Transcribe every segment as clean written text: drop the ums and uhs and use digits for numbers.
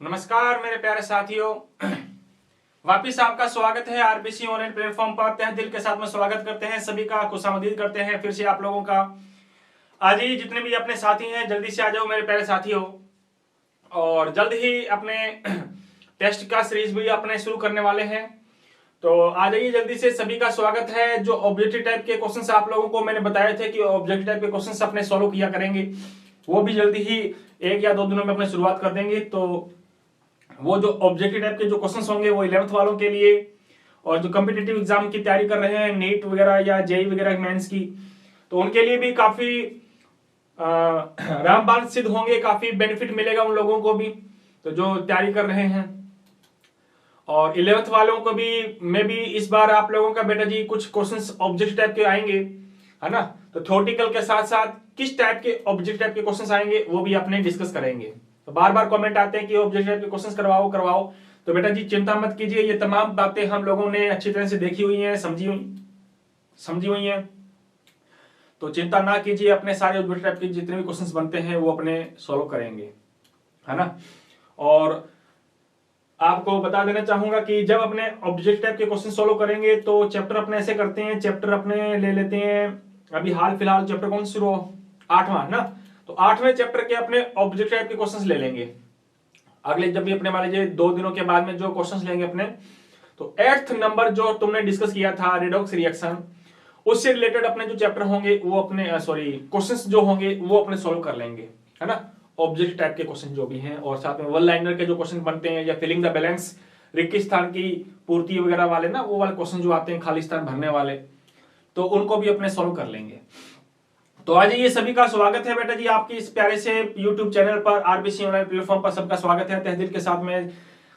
नमस्कार मेरे प्यारे साथियों, वापिस आपका स्वागत है आरबीसी ऑनलाइन प्लेटफॉर्म पर। तहे दिल के साथ में स्वागत करते हैं, सभी का खुशामदीद करते हैं फिर से आप लोगों का। आज ही जितने भी अपने साथी हैं जल्दी से आ जाओ मेरे प्यारे साथियों, और जल्द ही अपने टेस्ट का सीरीज भी अपने शुरू करने वाले हैं। तो आ जाइए जल्दी से, सभी का स्वागत है। जो ऑब्जेक्टिव टाइप के क्वेश्चंस आप लोगों को मैंने बताए थे कि ऑब्जेक्टिव टाइप के क्वेश्चंस अपने सॉल्व किया करेंगे, वो भी जल्दी ही 1 या 2 दिनों में अपने शुरुआत कर देंगे। तो वो जो ऑब्जेक्टिव टाइप के जो क्वेश्चंस होंगे वो 11th वालों के लिए, और जो कॉम्पिटिटिव एग्जाम की तैयारी कर रहे हैं नीट वगैरह या जेई वगैरह मेंस की, तो उनके लिए भी काफी रामबाण सिद्ध होंगे, काफी बेनिफिट मिलेगा उन लोगों को भी तो जो तैयारी कर रहे हैं। और 11th वालों को भी मैं भी इस बार आप लोगों का बेटा जी कुछ क्वेश्चंस ऑब्जेक्टिव टाइप के आएंगे, है ना। तो थ्योरेटिकल के साथ साथ किस टाइप के ऑब्जेक्टिव टाइप के क्वेश्चंस आएंगे वो भी अपने डिस्कस करेंगे। तो बार बार कमेंट आते हैं कि ऑब्जेक्टिव टाइप के क्वेश्चंस करवाओ, तो बेटा जी चिंता मत कीजिए, ये तमाम बातें हम लोगों ने अच्छी तरह से देखी हुई हैं, समझी हुई हैं। तो चिंता ना कीजिए, अपने सारे ऑब्जेक्टिव टाइप के जितने भी क्वेश्चंस बनते हैं वो अपने सॉल्व करेंगे, है ना। और आपको बता देना चाहूंगा कि जब अपने ऑब्जेक्टिव टाइप के क्वेश्चन सॉल्व करेंगे तो चैप्टर अपने ऐसे करते हैं, चैप्टर अपने ले लेते हैं। अभी हाल फिलहाल चैप्टर कौन सा शुरू, 8वां ना। तो 8वें चैप्टर के अपने ऑब्जेक्टिव टाइप के क्वेश्चंस ले लेंगे। अगले जब भी अपने मान लीजिए 2 दिनों के बाद में जो क्वेश्चंस लेंगे अपने, तो 8th नंबर जो तुमने डिस्कस किया था रिडॉक्स रिएक्शन, उससे रिलेटेड अपने जो चैप्टर होंगे वो अपने क्वेश्चंस जो होंगे वो अपने सॉल्व कर लेंगे, है ना। ऑब्जेक्टिव टाइप के क्वेश्चन जो भी हैं, और साथ में वन लाइनर के जो क्वेश्चन बनते हैं या फिलिंग द बैलेंस, रिक्त स्थान की पूर्ति वगैरह वाले ना, वो वाले क्वेश्चन जो आते हैं खाली स्थान भरने वाले, तो उनको भी अपने सॉल्व कर लेंगे। तो आज ये सभी का स्वागत है बेटा जी आपकी इस प्यारे से यूट्यूब चैनल पर, आरबीसी ऑनलाइन प्लेटफॉर्म पर सबका स्वागत है। तहे दिल के साथ में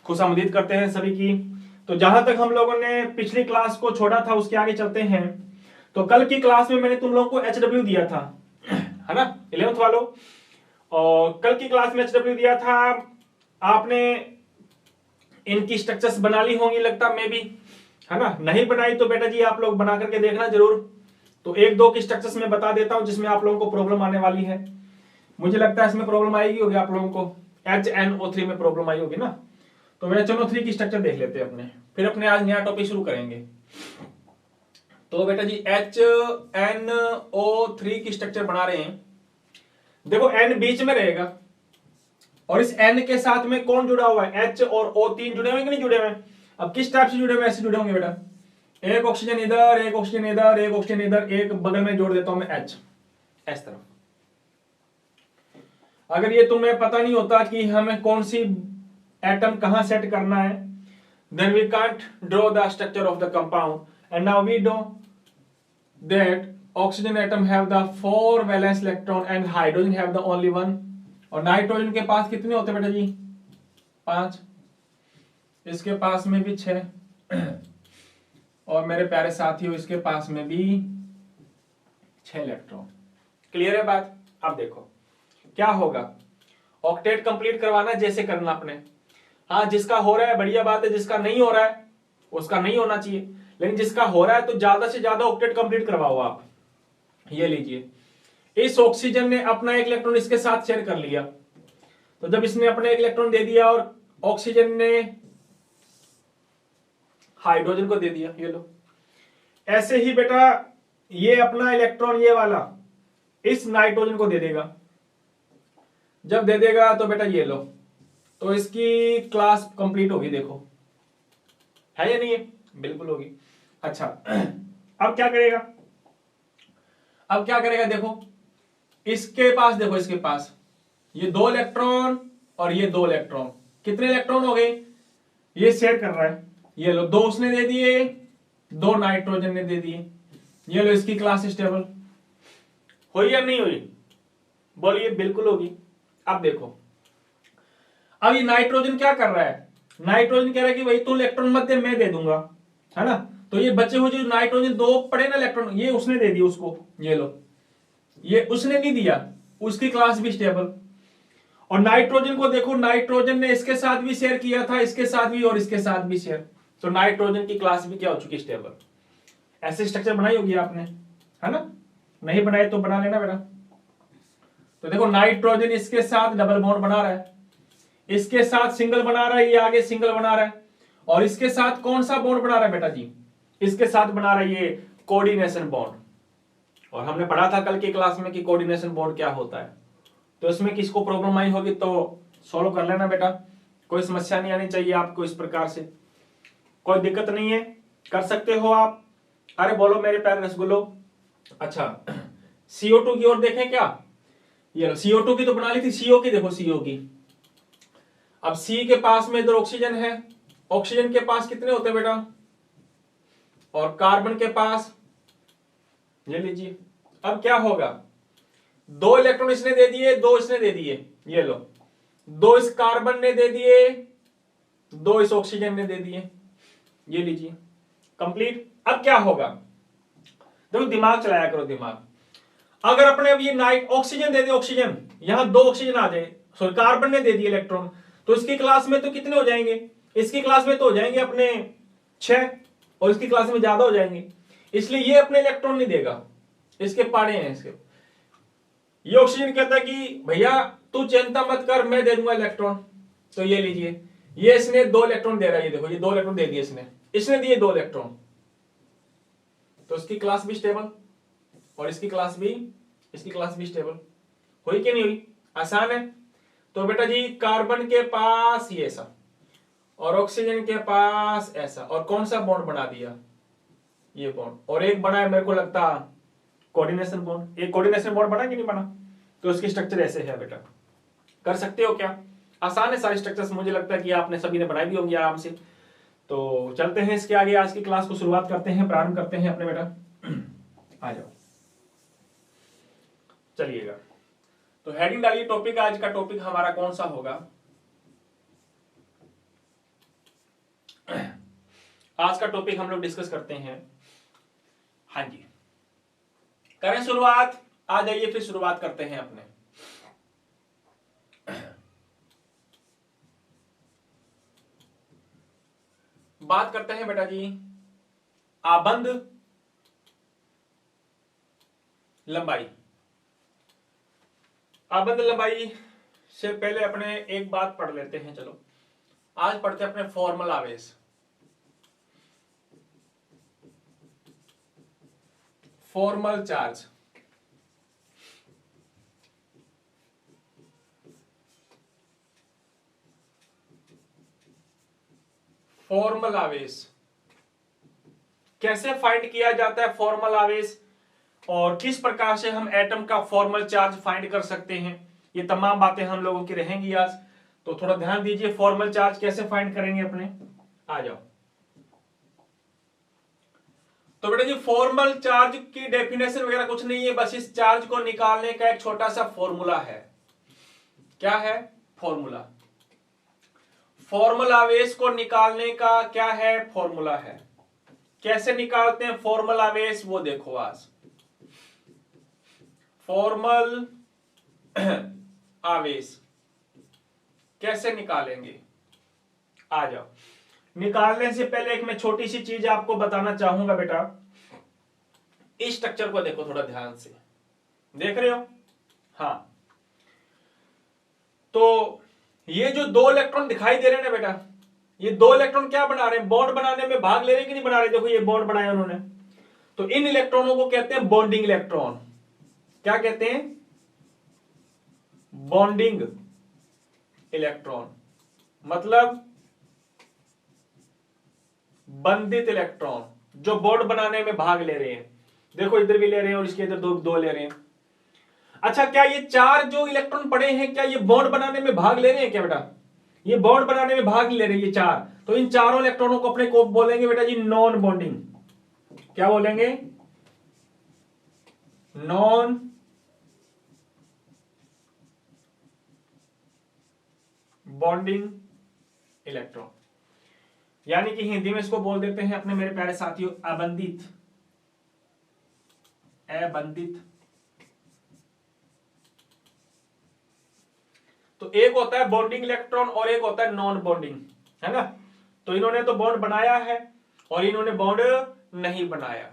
खुशामदीद करते हैं सभी की। तो जहां तक हम लोगों ने पिछली क्लास को छोड़ा था उसके आगे चलते हैं। तो कल की क्लास में मैंने तुम लोगों को HW दिया था, है ना 11th वालों, और कल की क्लास में HW दिया था। आपने इनकी स्ट्रक्चर्स बना ली होंगी लगता में भी, है ना। नहीं बनाई तो बेटा जी आप लोग बना करके देखना जरूर। तो 1-2 की स्ट्रक्चर्स में बता देता हूं जिसमें आप लोगों को प्रॉब्लम आने वाली है। मुझे लगता है इसमें प्रॉब्लम आएगी होगी आप लोगों को, HNO3 में प्रॉब्लम आई होगी ना। तो HNO3 की स्ट्रक्चर देख लेते हैं अपने, फिर अपने आज नया टॉपिक शुरू करेंगे। तो बेटा जी HNO3 की स्ट्रक्चर बना रहे हैं। देखो N बीच में रहेगा, और इस N के साथ में कौन जुड़ा हुआ है, H और O, 3 जुड़े हुए कि नहीं जुड़े हुए। अब किस टाइप से जुड़े हुए, ऐसे जुड़े होंगे बेटा, एक ऑक्सीजन इधर, एक ऑक्सीजन इधर, एक ऑक्सीजन इधर, एक बगल में जोड़ देता हूं मैं H इस तरफ। अगर ये तुम्हें पता नहीं होता कि हमें कौन सी एटम कहां सेट करना है, then we can't draw the structure of the compound, and now we know that oxygen atom have the 4 valence electron and hydrogen have the only 1, और नाइट्रोजन के पास कितने होते हैं बेटा जी, 5, इसके पास में भी 6, और मेरे प्यारे साथियों इसके पास में भी 6 इलेक्ट्रॉन। क्लियर है बात। अब देखो क्या होगा, ऑक्टेट कंप्लीट करवाना जैसे करना अपने। हाँ जिसका हो रहा है बढ़िया बात है, जिसका नहीं हो रहा है उसका नहीं होना चाहिए, लेकिन जिसका हो रहा है तो ज्यादा से ज्यादा ऑक्टेट कंप्लीट करवाओ आप। ये लीजिए, इस ऑक्सीजन ने अपना 1 इलेक्ट्रॉन इसके साथ शेयर कर लिया, तो जब इसने अपने 1 इलेक्ट्रॉन दे दिया और ऑक्सीजन ने हाइड्रोजन को दे दिया, ये लो। ऐसे ही बेटा ये अपना इलेक्ट्रॉन ये वाला इस नाइट्रोजन को दे देगा, जब दे देगा तो बेटा ये लो, तो इसकी क्लास कंप्लीट होगी। देखो है या नहीं है, बिल्कुल होगी। अच्छा अब क्या करेगा, देखो इसके पास, देखो इसके पास ये 2 इलेक्ट्रॉन और ये 2 इलेक्ट्रॉन, कितने इलेक्ट्रॉन हो गए, ये शेयर कर रहा है। ये लो 2 उसने दे दिए, 2 नाइट्रोजन ने दे दिए, ये लो इसकी क्लास स्टेबल हुई या नहीं हुई, बोलिए बिल्कुल होगी। अब देखो अब ये नाइट्रोजन क्या कर रहा है, नाइट्रोजन कह रहा है कि भाई तू इलेक्ट्रॉन मत दे, मैं दे दूंगा, है ना। तो ये बचे हुए जो नाइट्रोजन 2 पड़े ना इलेक्ट्रॉन, ये उसने दे दिया उसको, ये लो, ये उसने नहीं दिया, उसकी क्लास भी स्टेबल। और नाइट्रोजन को देखो, नाइट्रोजन ने इसके साथ भी शेयर किया था, इसके साथ भी और इसके साथ भी शेयर, तो नाइट्रोजन की क्लास भी क्या हो चुकी, स्टेबल। ऐसे स्ट्रक्चर बनाई होगी आपने, है ना, नहीं बनाए तो बना लेना बेटा। तो देखो नाइट्रोजन इसके साथ डबल बॉन्ड बना रहा है, इसके साथ सिंगल बना रहा है, ये आगे सिंगल बना रहा है, और इसके साथ कौन सा बॉन्ड बना रहा है बेटा जी, इसके साथ बना रहा है ये कोऑर्डिनेशन बॉन्ड। और हमने पढ़ा था कल की क्लास में कि कोऑर्डिनेशन बॉन्ड क्या होता है। तो इसमें किसको प्रॉब्लम आई होगी तो सॉल्व कर लेना बेटा, कोई समस्या नहीं आनी चाहिए आपको इस प्रकार से, कोई दिक्कत नहीं है, कर सकते हो आप। अरे बोलो मेरे प्यारे रसगुल्लो। अच्छा CO2 की ओर देखें क्या, ये CO2 की तो बना ली थी, CO की देखो, CO की। अब C के पास में इधर ऑक्सीजन है, ऑक्सीजन के पास कितने होते हैं बेटा, और कार्बन के पास, ये लीजिए। अब क्या होगा, 2 इलेक्ट्रॉन इसने दे दिए, 2 इसने दे दिए, ये लो, 2 इस कार्बन ने दे दिए, 2 इस ऑक्सीजन ने दे दिए, ये लीजिए, कंप्लीट। अब क्या होगा, देखो दिमाग चलाया करो, दिमाग। अगर अपने अब ये नाइट ऑक्सीजन दे दे, ऑक्सीजन यहां 2 ऑक्सीजन आ जाए, सॉरी कार्बन ने दे दिए इलेक्ट्रॉन, तो इसकी क्लास में तो कितने हो जाएंगे, इसकी क्लास में तो हो जाएंगे अपने 6, और इसकी क्लास में ज्यादा हो जाएंगे, इसलिए ये अपने इलेक्ट्रॉन नहीं देगा, इसके पाड़े हैं इसके। ये ऑक्सीजन कहता है कि भैया तू चिंता मत कर, मैं दे दूंगा इलेक्ट्रॉन, तो ये लीजिए, ये इसने 2 इलेक्ट्रॉन दे रहा है, ये देखो ये 2 इलेक्ट्रॉन दे दिए इसने दिए 2 इलेक्ट्रॉन, तो इसकी क्लास भी स्टेबल, और इसकी क्लास भी स्टेबल हुई कि नहीं हुई, आसान है। तो बेटा जी कार्बन के पास ये ऐसा, और ऑक्सीजन के पास ऐसा, और कौन सा बॉन्ड बना दिया, ये बॉन्ड, और एक बना है मेरे को लगता कोऑर्डिनेशन बॉन्ड, एक कोऑर्डिनेशन बॉन्ड बना कि नहीं बना, तो इसकी स्ट्रक्चर ऐसे है बेटा, कर सकते हो क्या, आसान है सारे स्ट्रक्चर्स, मुझे लगता है कि आपने सभी ने बनाई दी होंगी आराम से। तो चलते हैं इसके आगे, आज की क्लास को शुरुआत करते हैं, प्रारंभ करते हैं अपने बेटा, आ जाओ चलिएगा। तो हेडिंग डालिए टॉपिक, आज का टॉपिक हमारा कौन सा होगा, आज का टॉपिक हम लोग डिस्कस करते हैं, हाँ जी करें शुरुआत, आ जाइए फिर शुरुआत करते हैं अपने। बात करते हैं बेटा जी आबंध लंबाई। आबंध लंबाई से पहले अपने एक बात पढ़ लेते हैं, चलो आज पढ़ते हैं अपने फॉर्मल आवेश। फॉर्मल चार्ज, फॉर्मल आवेश कैसे फाइंड किया जाता है, फॉर्मल आवेश, और किस प्रकार से हम एटम का फॉर्मल चार्ज फाइंड कर सकते हैं, ये तमाम बातें हम लोगों की रहेंगी आज। तो थोड़ा ध्यान दीजिए, फॉर्मल चार्ज कैसे फाइंड करेंगे अपने, आ जाओ। तो बेटा जी फॉर्मल चार्ज की डेफिनेशन वगैरह कुछ नहीं है, बस इस चार्ज को निकालने का एक छोटा सा फॉर्मूला है। क्या है फॉर्मूला, फॉर्मल आवेश को निकालने का क्या है फॉर्मूला है। कैसे निकालते हैं फॉर्मल आवेश वो देखो आज। फॉर्मल आवेश कैसे निकालेंगे, आ जाओ। निकालने से पहले एक मैं छोटी सी चीज आपको बताना चाहूंगा बेटा, इस स्ट्रक्चर को देखो थोड़ा ध्यान से, देख रहे हो, हाँ। तो ये जो 2 इलेक्ट्रॉन दिखाई दे रहे हैं ना बेटा, ये 2 इलेक्ट्रॉन क्या बना रहे हैं, बॉन्ड बनाने में भाग ले रहे हैं कि नहीं बना रहे, देखो ये बॉन्ड बनाया उन्होंने, तो इन इलेक्ट्रॉनों को कहते हैं बॉन्डिंग इलेक्ट्रॉन। क्या कहते हैं, बॉन्डिंग इलेक्ट्रॉन, मतलब बंधित इलेक्ट्रॉन जो बॉन्ड बनाने में भाग ले रहे हैं। देखो इधर भी ले रहे हैं और इसके इधर दो ले रहे हैं। अच्छा क्या ये 4 जो इलेक्ट्रॉन पड़े हैं, क्या ये बॉन्ड बनाने में भाग ले रहे हैं क्या बेटा, ये बॉन्ड बनाने में भाग ले रहे हैं ये 4, तो इन चारों इलेक्ट्रॉनों को अपने को बोलेंगे बेटा जी नॉन बॉन्डिंग। क्या बोलेंगे, नॉन बॉन्डिंग इलेक्ट्रॉन, यानी कि हिंदी में इसको बोल देते हैं अपने मेरे प्यारे साथियों अबंधित, अबंधित। तो एक होता है बॉन्डिंग इलेक्ट्रॉन और एक होता है नॉन बॉन्डिंग, है ना। तो इन्होंने तो बॉन्ड बनाया है और इन्होंने बॉन्ड नहीं बनाया।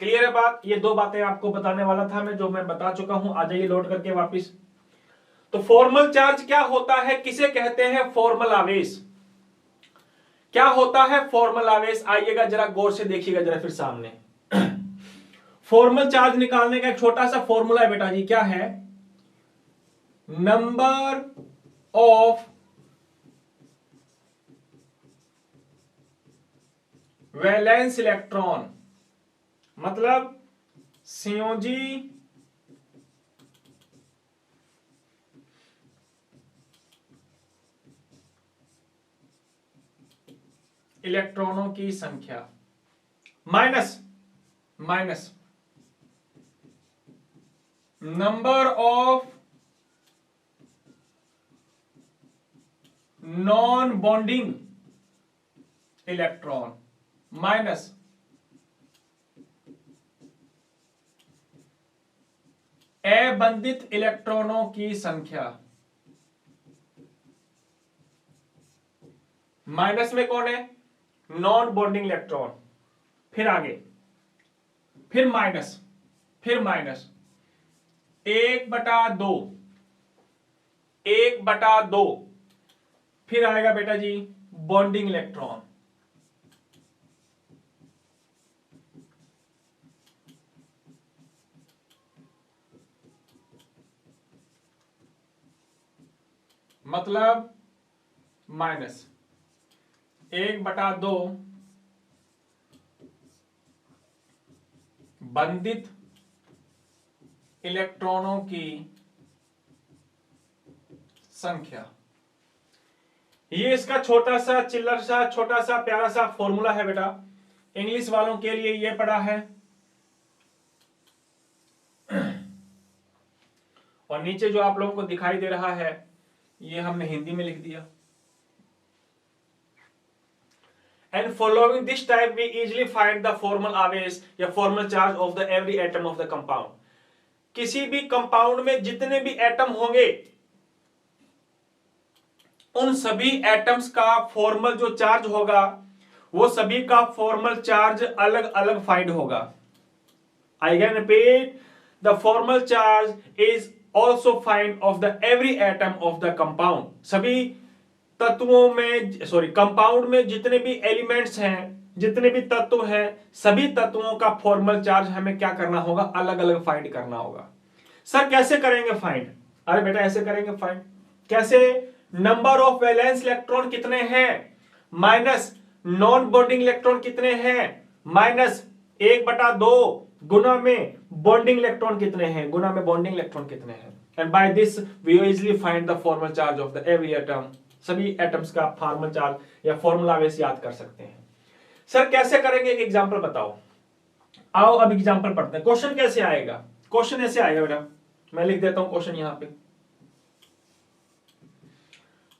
क्लियर है बात, ये 2 बातें आपको बताने वाला था मैं, जो मैं बता चुका हूं। आ जाइए लौट करके वापिस। तो फॉर्मल चार्ज क्या होता है, किसे कहते हैं फॉर्मल आवेश? क्या होता है फॉर्मल आवेश? आइएगा जरा गौर से देखिएगा जरा फिर सामने। फॉर्मल चार्ज निकालने का एक छोटा सा फॉर्मूला है बेटा जी, क्या है? नंबर ऑफ वैलेंस इलेक्ट्रॉन, मतलब संयोजी इलेक्ट्रॉनों की संख्या minus number of non bonding electron minus अबंधित इलेक्ट्रॉनों की संख्या। माइनस में कौन है? Non bonding electron. फिर आगे, फिर माइनस 1/2 फिर आएगा बेटा जी बॉन्डिंग इलेक्ट्रॉन। मतलब -1/2 बंधित इलेक्ट्रॉनों की संख्या। ये इसका छोटा सा चिल्लर सा छोटा सा प्यारा सा फॉर्मूला है बेटा, इंग्लिश वालों के लिए ये पढ़ा है। और नीचे जो आप लोगों को दिखाई दे रहा है ये हमने हिंदी में लिख दिया। And following this type we easily find the formal आवेश या formal charge of the every atom of the compound। किसी भी कंपाउंड में जितने भी एटम होंगे उन सभी एटम्स का फॉर्मल जो चार्ज होगा वो सभी का फॉर्मल चार्ज अलग अलग फाइंड होगा। I can repeat, the formal charge is also find of the every atom of the compound। सभी तत्वों में कंपाउंड में जितने भी एलिमेंट्स हैं, जितने भी तत्व हैं, सभी तत्वों का फॉर्मल चार्ज हमें क्या करना होगा? अलग अलग फाइंड करना होगा। सर कैसे करेंगे फाइंड? अरे बेटा ऐसे करेंगे फाइंड। कैसे? नंबर ऑफ वैलेंस इलेक्ट्रॉन कितने हैं माइनस नॉन बॉन्डिंग इलेक्ट्रॉन कितने हैं माइनस 1/2 गुना में बॉन्डिंग इलेक्ट्रॉन कितने हैं गुना में बॉन्डिंग इलेक्ट्रॉन कितने हैं। And by this we easily find the formal charge of the every atom. सभी एटम्स का फॉर्मल चार्ज या फॉर्मूला वैसे याद कर सकते हैं। सर कैसे करेंगे? एक एग्जांपल बताओ। आओ अब एग्जांपल पढ़ते हैं। क्वेश्चन कैसे आएगा? क्वेश्चन ऐसे आएगा बेटा, मैं लिख देता हूं क्वेश्चन यहां पे।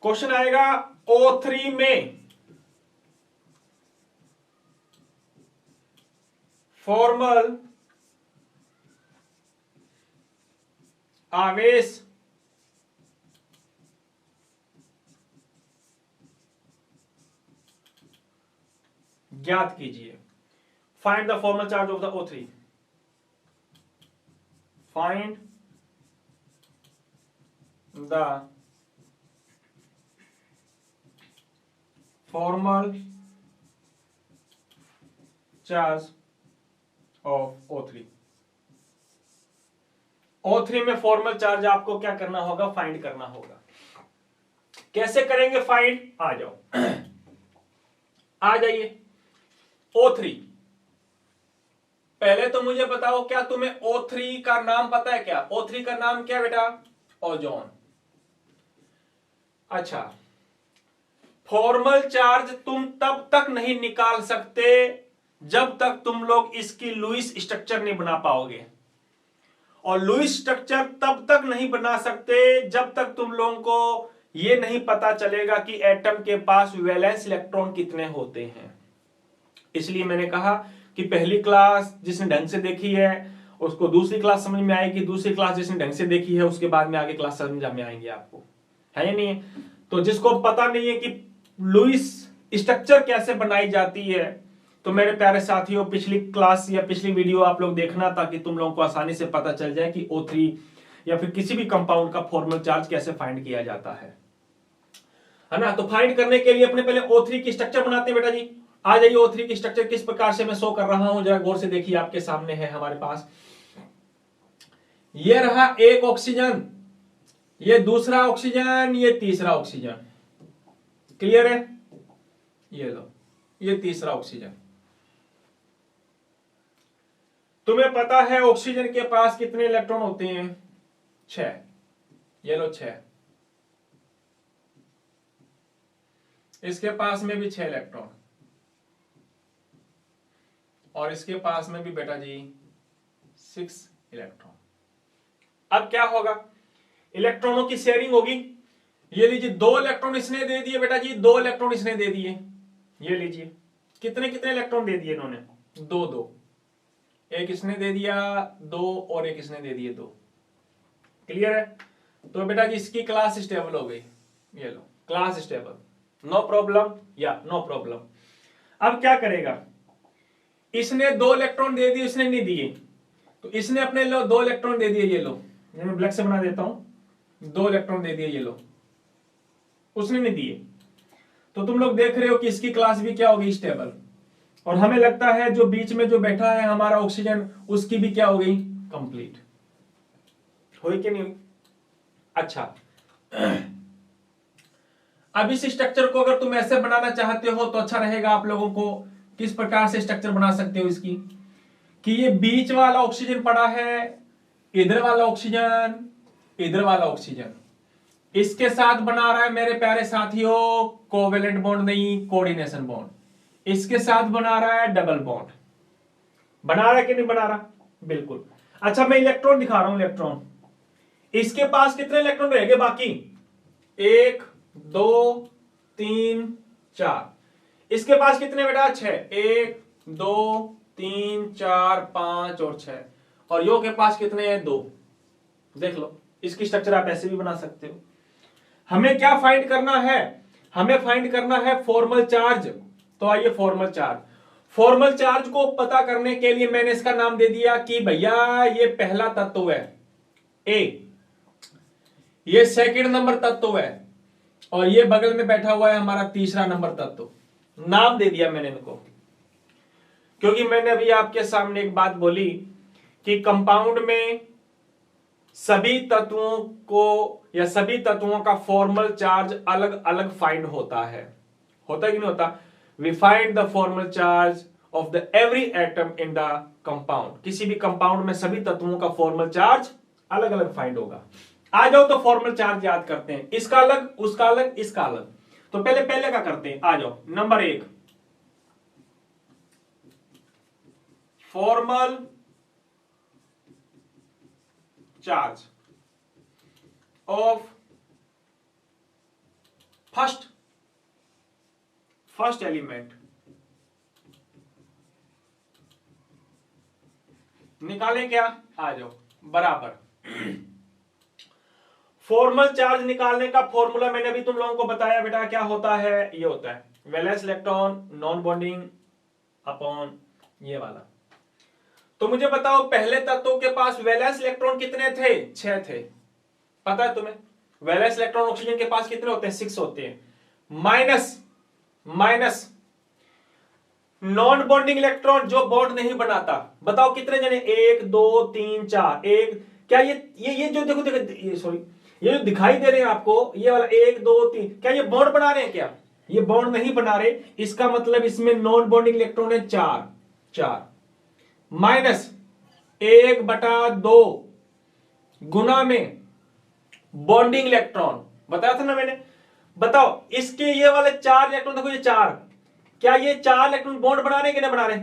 क्वेश्चन आएगा O3 में फॉर्मल आवेश ज्ञात कीजिए। Find the formal charge of the O3। Find the formal charge of O3। O3 में फॉर्मल चार्ज आपको क्या करना होगा? फाइंड करना होगा। कैसे करेंगे फाइंड? आ जाओ, आ जाइए। O3, पहले तो मुझे बताओ क्या तुम्हें O3 का नाम पता है? क्या O3 का नाम क्या बेटा? ओजोन। अच्छा, फॉर्मल चार्ज तुम तब तक नहीं निकाल सकते जब तक तुम लोग इसकी लुईस स्ट्रक्चर नहीं बना पाओगे, और लुईस स्ट्रक्चर तब तक नहीं बना सकते जब तक तुम लोगों को यह नहीं पता चलेगा कि एटम के पास वैलेंस इलेक्ट्रॉन कितने होते हैं। इसलिए मैंने कहा कि पहली क्लास जिसने ढंग से देखी है उसको दूसरी क्लास समझ में आएगी, दूसरी क्लास जिसने ढंग से देखी है उसके बाद में आगे क्लास समझ में आएंगे आपको, है या नहीं? तो जिसको पता नहीं है कि लुईस स्ट्रक्चर कैसे बनाई जाती है, तो मेरे प्यारे साथियों पिछली क्लास या पिछली वीडियो आप लोग देखना ताकि तुम लोगों को आसानी से पता चल जाए कि O3 या फिर किसी भी कंपाउंड का फॉर्मल चार्ज कैसे फाइंड किया जाता है ना। तो फाइंड करने के लिए अपने पहले O3 की स्ट्रक्चर बनाते हैं बेटा जी। आ जाइए, O3 की स्ट्रक्चर किस प्रकार से मैं शो कर रहा हूं, जरा गौर से देखिए, आपके सामने है हमारे पास। ये रहा एक ऑक्सीजन, ये दूसरा ऑक्सीजन, ये तीसरा ऑक्सीजन। क्लियर है? ये लो, ये तीसरा ऑक्सीजन। तुम्हें पता है ऑक्सीजन के पास कितने इलेक्ट्रॉन होते हैं? 6। ये लो 6। इसके पास में भी 6 इलेक्ट्रॉन, और इसके पास में भी बेटा जी 6 इलेक्ट्रॉन। अब क्या होगा? इलेक्ट्रॉनों की शेयरिंग होगी। ये लीजिए 2 इलेक्ट्रॉन इसने दे दिए बेटा जी, 2 इलेक्ट्रॉन इसने दे दिए। ये लीजिए कितने कितने इलेक्ट्रॉन दे दिए इन्होंने? 2 2। एक इसने दे दिया 2 और एक इसने दे दिए 2। क्लियर है? तो बेटा जी इसकी क्लास स्टेबल हो गई। ये लो क्लास स्टेबल, नो प्रॉब्लम या नो प्रॉब्लम। अब क्या करेगा? इसने 2 इलेक्ट्रॉन दे दिए, इसने नहीं दिए, तो इसने अपने लो 2 इलेक्ट्रॉन दे दिए। ये लो, ये मैं ब्लैक से बना देता हूं। 2 इलेक्ट्रॉन दे दिए, ये लो, उसने नहीं दिए। तो तुम लोग देख रहे हो कि इसकी क्लास भी क्या होगी? स्टेबल। और हमें लगता है जो बीच में जो बैठा है हमारा ऑक्सीजन, उसकी भी क्या हो गई? कंप्लीट। हुई कि नहीं हुई? अच्छा, अब इस स्ट्रक्चर को अगर तुम ऐसे बनाना चाहते हो तो अच्छा रहेगा। आप लोगों को किस प्रकार से स्ट्रक्चर बना सकते हो इसकी, कि ये बीच वाला ऑक्सीजन पड़ा है, इधर वाला ऑक्सीजन, इधर वाला ऑक्सीजन, इसके साथ बना रहा है मेरे प्यारे साथियों कोवेलेंट बॉन्ड, नहीं कोऑर्डिनेशन बॉन्ड। इसके साथ बना रहा है डबल बॉन्ड। बना रहा है कि नहीं बना रहा? बिल्कुल। अच्छा, मैं इलेक्ट्रॉन दिखा रहा हूं। इलेक्ट्रॉन, इसके पास कितने इलेक्ट्रॉन रहेंगे बाकी? 1 2 3 4। इसके पास कितने बेटा? 6। 1 2 3 4 5 और 6। और यो के पास कितने हैं? 2। देख लो, इसकी स्ट्रक्चर आप ऐसे भी बना सकते हो। हमें क्या फाइंड करना है? हमें फाइंड करना है फॉर्मल चार्ज। तो आइए फॉर्मल चार्ज। फॉर्मल चार्ज को पता करने के लिए मैंने इसका नाम दे दिया कि भैया ये पहला तत्व है ए, ये सेकंड नंबर तत्व है, और ये बगल में बैठा हुआ है हमारा तीसरा नंबर तत्व। नाम दे दिया मैंने इनको, क्योंकि मैंने अभी आपके सामने एक बात बोली कि कंपाउंड में सभी तत्वों को या सभी तत्वों का फॉर्मल चार्ज अलग अलग फाइंड होता है। होता है कि नहीं होता? We find the formal charge of the every atom in the compound. किसी भी कंपाउंड में सभी तत्वों का फॉर्मल चार्ज अलग अलग फाइंड होगा। आ जाओ तो फॉर्मल चार्ज याद करते हैं, इसका अलग, उसका अलग, इसका अलग। तो पहले क्या करते हैं? आ जाओ, number 1 formal charge of first element निकालें क्या? आ जाओ, बराबर फॉर्मल चार्ज निकालने का फॉर्मूला मैंने अभी तुम लोगों को बताया बेटा। क्या होता है? ये होता है valence electron non bonding upon ये वाला। तो मुझे बताओ पहले तत्व के पास वैलेंस इलेक्ट्रॉन कितने थे? 6 थे। पता है तुम्हें वैलेंस इलेक्ट्रॉन ऑक्सीजन के पास कितने होते हैं? 6 होते हैं। माइनस नॉन बॉन्डिंग इलेक्ट्रॉन जो बॉन्ड नहीं बनाता, बताओ कितने जने? 1 2 3 4। एक क्या ये जो देखो ये सॉरी, ये जो दिखाई दे रहे हैं आपको, ये वाला 1 2 3, क्या ये बॉन्ड बना रहे हैं? क्या ये बॉन्ड नहीं बना रहे? इसका मतलब इसमें नॉन बॉन्डिंग इलेक्ट्रॉन है 4 माइनस 1/2 गुना में बॉन्डिंग इलेक्ट्रॉन। बताया था ना मैंने। बताओ इसके ये वाले 4 इलेक्ट्रॉन, देखो ये 4, क्या ये 4 इलेक्ट्रॉन बॉन्ड बना रहे हैं कि नहीं बना रहे?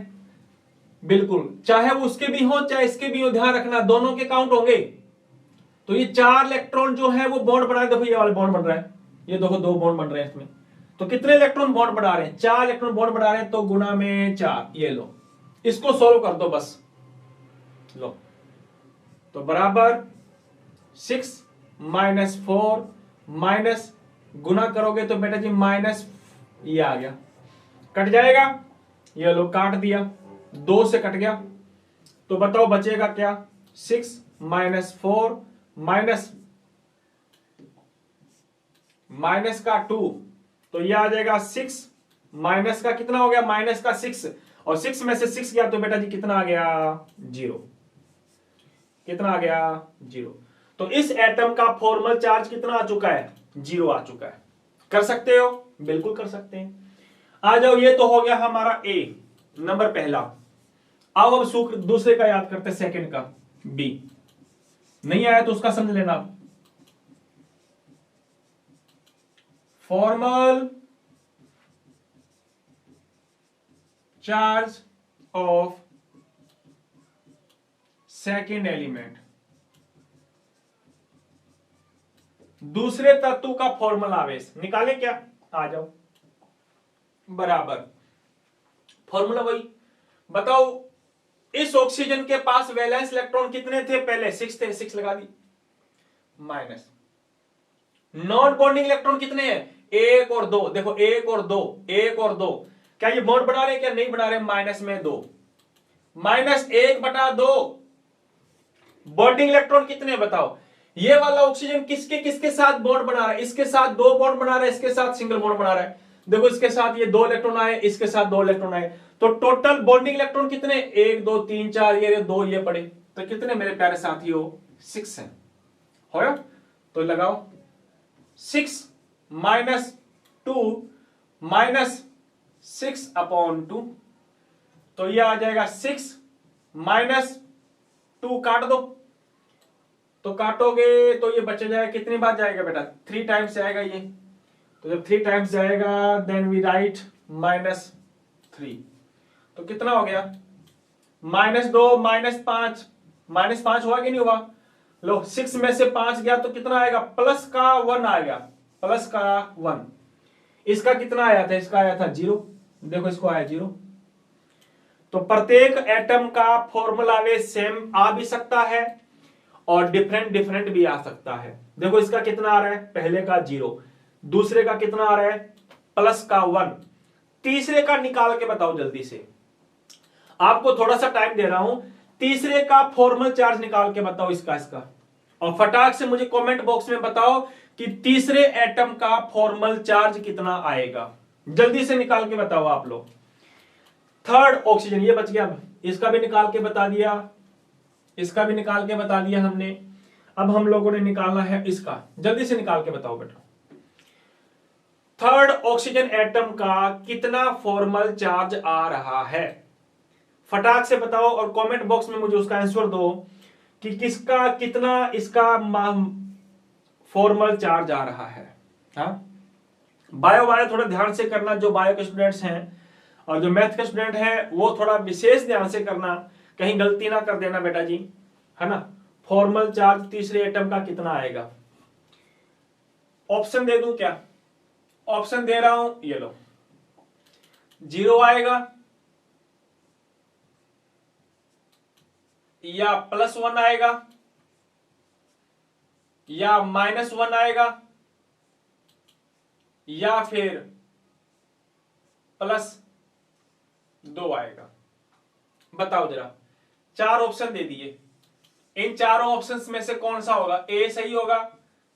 बिल्कुल, चाहे वो उसके भी हो चाहे इसके भी हो, ध्यान रखना दोनों के काउंट होंगे। तो ये 4 इलेक्ट्रॉन जो है वो बॉन्ड बना रहे। देखो ये वाला बॉन्ड बन रहा है, ये देखो 2 बॉन्ड बन रहे हैं इसमें। तो कितने इलेक्ट्रॉन बॉन्ड बना रहे हैं? 4 इलेक्ट्रॉन बॉन्ड बना रहे हैं, तो गुना में 4। ये लो, इसको सॉल्व कर दो बस। लो, तो बराबर 6 माइनस 4 माइनस गुना करोगे तो बेटा जी माइनस, ये आ गया, कट जाएगा। ये लो काट दिया, 2 से कट गया। तो बताओ बचेगा क्या? 6 माइनस 4 माइनस माइनस का 2, तो ये आ जाएगा 6 माइनस का कितना हो गया, माइनस का 6, और 6 में से 6 गया तो बेटा जी कितना आ गया, 0। कितना आ गया, 0। तो इस एटम का फॉर्मल चार्ज कितना आ चुका है, 0 आ चुका है। कर सकते हो, बिल्कुल कर सकते हैं। आ जाओ, ये तो हो गया हमारा ए नंबर पहला। आओ अब सूत्र दूसरे का याद करते, सेकंड का, बी। नहीं आया तो उसका समझ लेना। Formal charge of second element, दूसरे तत्व का फॉर्मल आवेश निकाले क्या, आ जाओ, बराबर फॉर्मूला वही। बताओ इस ऑक्सीजन के पास वैलेंस इलेक्ट्रॉन कितने थे, पहले 6 थे, 6 लगा दी, माइनस नॉन बॉन्डिंग इलेक्ट्रॉन कितने हैं, 1 और 2। देखो 1 और 2, 1 और 2, क्या ये बॉन्ड बना रहे क्या, नहीं बना रहे, माइनस में 2, -1/2 बॉन्डिंग इलेक्ट्रॉन कितने बताओ। ये वाला ऑक्सीजन किसके किसके साथ बॉन्ड बना रहा है, इसके साथ 2 बॉन्ड बना रहा है, इसके साथ सिंगल बॉन्ड बना रहा है। देखो इसके साथ ये 2 इलेक्ट्रॉन आए, इसके साथ 2 इलेक्ट्रॉन आए, तो टोटल बॉन्डिंग इलेक्ट्रॉन कितने, 1 2 3 4, ये 2 ये पड़े, तो कितने मेरे प्यारे साथियों, 6 है। हो तो लगाओ 6 -2 -6/2, तो ये आ जाएगा 6 -2, काट दो, तो काटोगे तो ये बच जाएगा, कितनी बार जाएगा बेटा, 3 टाइम्स जाएगा ये। तो जब 3 टाइम्स जाएगा देन वी राइट -3, तो कितना हो गया, -2 -5, -5 हुआ कि नहीं हुआ। लो 6 में से 5 गया तो कितना आएगा, +1 आएगा, +1। इसका कितना आया था, इसका आया था 0, देखो इसको आया 0। तो प्रत्येक एटम का फॉर्मूला आवेश सेम आ भी सकता है और डिफरेंट डिफरेंट भी आ सकता है। देखो इसका कितना आ रहा है, पहले का 0, दूसरे का कितना आ रहा है, +1, तीसरे का निकाल के बताओ जल्दी से, आपको थोड़ा सा टाइम दे रहा हूं, तीसरे का फॉर्मल चार्ज निकाल के बताओ इसका, और फटाक से मुझे कमेंट बॉक्स में बताओ कि तीसरे एटम का फॉर्मल चार्ज कितना आएगा, जल्दी से निकाल के बताओ आप लोग। थर्ड ऑक्सीजन ये बच गया, इसका भी निकाल के बता दिया, इसका भी निकाल के बता दिया हमने। अब हम लोगों ने निकालना है इसका, जल्दी से निकाल के बताओ बेटा। थर्ड ऑक्सीजन एटम का कितना फॉर्मल चार्ज आ रहा है, फटाक से बताओ और कमेंट बॉक्स में मुझे उसका आंसर दो कि किसका कितना इसका फॉर्मल चार्ज आ रहा है। हाँ, बायो वाले थोड़ा ध्यान से करना, जो बायो के स्टूडेंट्स हैं, और जो मैथ के स्टूडेंट हैं वो थोड़ा विशेष ध्यान से करना, कहीं गलती ना कर देना बेटा जी, है ना। फॉर्मल चार्ज तीसरे एटम का कितना आएगा, ऑप्शन दे दूं क्या, ऑप्शन दे रहा हूं, ये लो, 0 आएगा या +1 आएगा या -1 आएगा या फिर +2 आएगा, बताओ जरा। 4 ऑप्शन दे दिए, इन चारों ऑप्शंस में से कौन सा होगा, ए सही होगा,